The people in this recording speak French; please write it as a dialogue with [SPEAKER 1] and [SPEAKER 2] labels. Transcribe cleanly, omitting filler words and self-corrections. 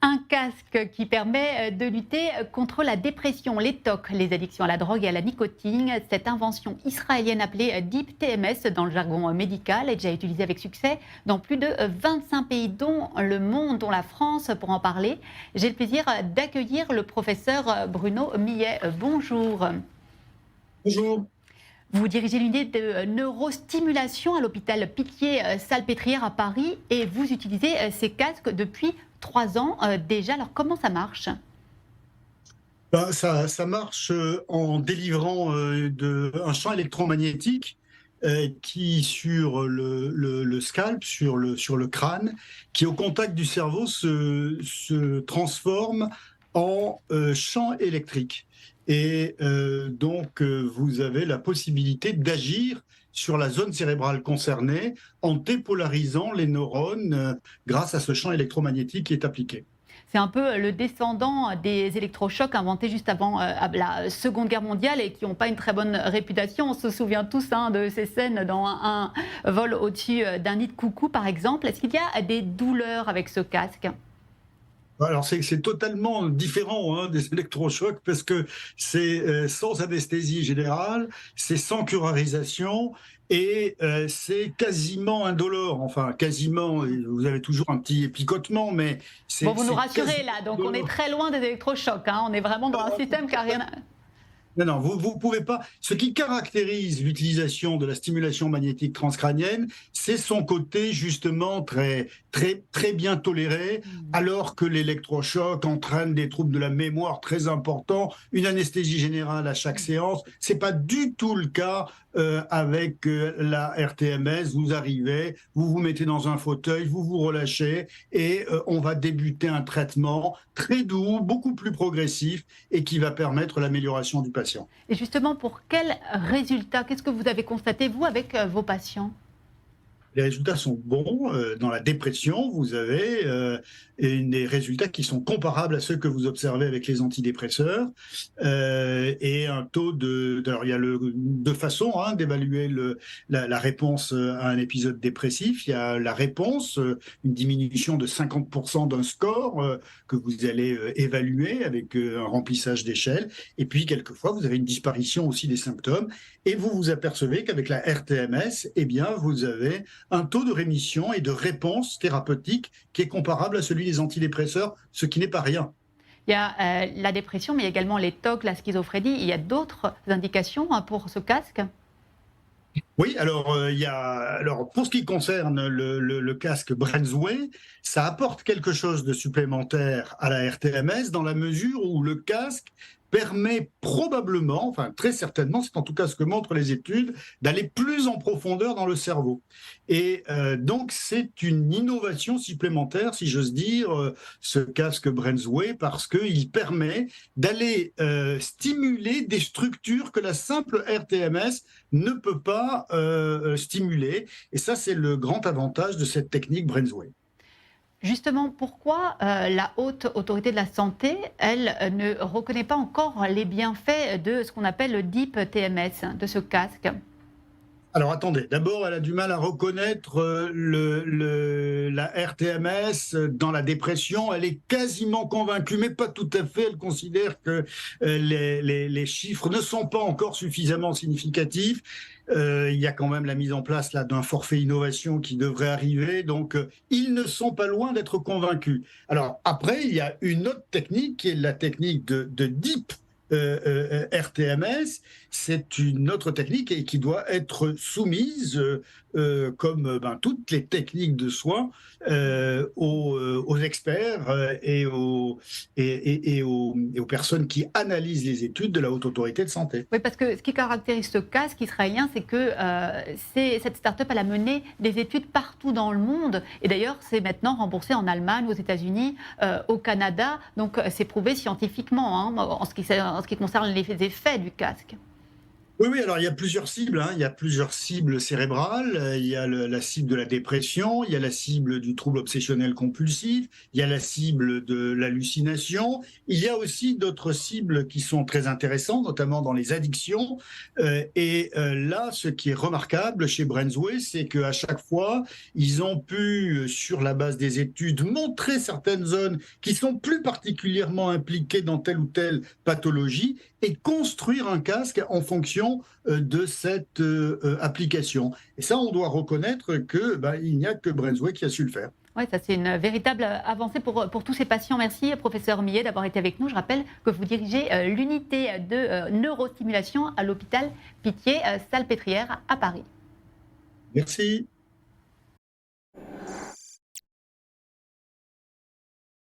[SPEAKER 1] Un casque qui permet de lutter contre la dépression, les TOC, les addictions à la drogue et à la nicotine. Cette invention israélienne appelée Deep TMS dans le jargon médical est déjà utilisée avec succès dans plus de 25 pays, dont le monde, dont la France. Pour en parler, j'ai le plaisir d'accueillir le professeur Bruno Millet. Bonjour.
[SPEAKER 2] Bonjour.
[SPEAKER 1] Vous dirigez l'unité de neurostimulation à l'hôpital Pitié-Salpêtrière à Paris et vous utilisez ces casques depuis 3 ans déjà. Alors comment ça marche?
[SPEAKER 2] Ça marche en délivrant un champ électromagnétique qui, sur le scalp, sur le crâne, qui au contact du cerveau se transforme en champ électrique. Et vous avez la possibilité d'agir sur la zone cérébrale concernée en dépolarisant les neurones grâce à ce champ électromagnétique qui est appliqué.
[SPEAKER 1] C'est un peu le descendant des électrochocs inventés juste avant la Seconde Guerre mondiale et qui n'ont pas une très bonne réputation. On se souvient tous de ces scènes dans un vol au-dessus d'un nid de coucou, par exemple. Est-ce qu'il y a des douleurs avec ce casque?
[SPEAKER 2] Alors c'est totalement différent des électrochocs parce que c'est sans anesthésie générale, c'est sans curarisation et c'est quasiment indolore. Enfin, quasiment, vous avez toujours un petit picotement, mais
[SPEAKER 1] Bon,
[SPEAKER 2] c'est
[SPEAKER 1] vous nous
[SPEAKER 2] quasi
[SPEAKER 1] rassurez là, donc on est
[SPEAKER 2] indolore.
[SPEAKER 1] très loin des électrochocs. On est vraiment dans un système qui n'a rien.
[SPEAKER 2] Non, non, vous pouvez pas. Ce qui caractérise l'utilisation de la stimulation magnétique transcrânienne, c'est son côté justement très bien toléré, alors que l'électrochoc entraîne des troubles de la mémoire très importants, une anesthésie générale à chaque séance. C'est pas du tout le cas avec la RTMS. Vous arrivez, vous vous mettez dans un fauteuil, vous vous relâchez et on va débuter un traitement très doux, beaucoup plus progressif et qui va permettre l'amélioration du patient.
[SPEAKER 1] Et justement, pour quels résultats? Qu'est-ce que vous avez constaté, vous, avec vos patients?
[SPEAKER 2] Les résultats sont bons. Dans la dépression, vous avez des résultats qui sont comparables à ceux que vous observez avec les antidépresseurs et un taux alors il y a deux façons d'évaluer la réponse à un épisode dépressif. Il y a la réponse, une diminution de 50% d'un score que vous allez évaluer avec un remplissage d'échelle. Et puis, quelquefois, vous avez une disparition aussi des symptômes et vous vous apercevez qu'avec la RTMS, eh bien, vous avez un taux de rémission et de réponse thérapeutique qui est comparable à celui des antidépresseurs, ce qui n'est pas rien.
[SPEAKER 1] Il y a la dépression, mais il y a également les TOC, la schizophrénie. Il y a d'autres indications pour ce casque?
[SPEAKER 2] Oui, alors pour ce qui concerne le casque Brainsway, ça apporte quelque chose de supplémentaire à la RTMS dans la mesure où le casque permet probablement, enfin très certainement, c'est en tout cas ce que montrent les études, d'aller plus en profondeur dans le cerveau. Et donc c'est une innovation supplémentaire, si j'ose dire, ce casque Brainsway, parce qu'il permet d'aller stimuler des structures que la simple RTMS ne peut pas stimuler. Et ça, c'est le grand avantage de cette technique Brainsway.
[SPEAKER 1] Justement, pourquoi la haute autorité de la santé, elle, ne reconnaît pas encore les bienfaits de ce qu'on appelle le Deep TMS, de ce casque?
[SPEAKER 2] Alors attendez, d'abord, elle a du mal à reconnaître la RTMS dans la dépression. Elle est quasiment convaincue, mais pas tout à fait. Elle considère que les chiffres ne sont pas encore suffisamment significatifs. Il y a quand même la mise en place là d'un forfait innovation qui devrait arriver. Donc, ils ne sont pas loin d'être convaincus. Alors après, il y a une autre technique qui est la technique de Deep RTMS, c'est une autre technique et qui doit être soumise, comme toutes les techniques de soins, aux experts et aux personnes qui analysent les études de la Haute Autorité de Santé.
[SPEAKER 1] Oui, parce que ce qui caractérise ce casque israélien, c'est que cette start-up, elle a mené des études partout dans le monde. Et d'ailleurs, c'est maintenant remboursé en Allemagne, aux États-Unis, au Canada. Donc, c'est prouvé scientifiquement en ce qui concerne les effets du casque.
[SPEAKER 2] Oui, oui, alors il y a plusieurs cibles, hein. Il y a plusieurs cibles cérébrales. Il y a la cible de la dépression, il y a la cible du trouble obsessionnel compulsif, il y a la cible de l'hallucination. Il y a aussi d'autres cibles qui sont très intéressantes, notamment dans les addictions. Là, ce qui est remarquable chez Brainsway, c'est qu'à chaque fois, ils ont pu, sur la base des études, montrer certaines zones qui sont plus particulièrement impliquées dans telle ou telle pathologie et construire un casque en fonction de cette application. Et ça, on doit reconnaître que il n'y a que Brainsway qui a su le faire.
[SPEAKER 1] Oui, ça c'est une véritable avancée pour tous ces patients. Merci, professeur Millet, d'avoir été avec nous. Je rappelle que vous dirigez l'unité de neurostimulation à l'hôpital Pitié-Salpêtrière à Paris.
[SPEAKER 2] Merci.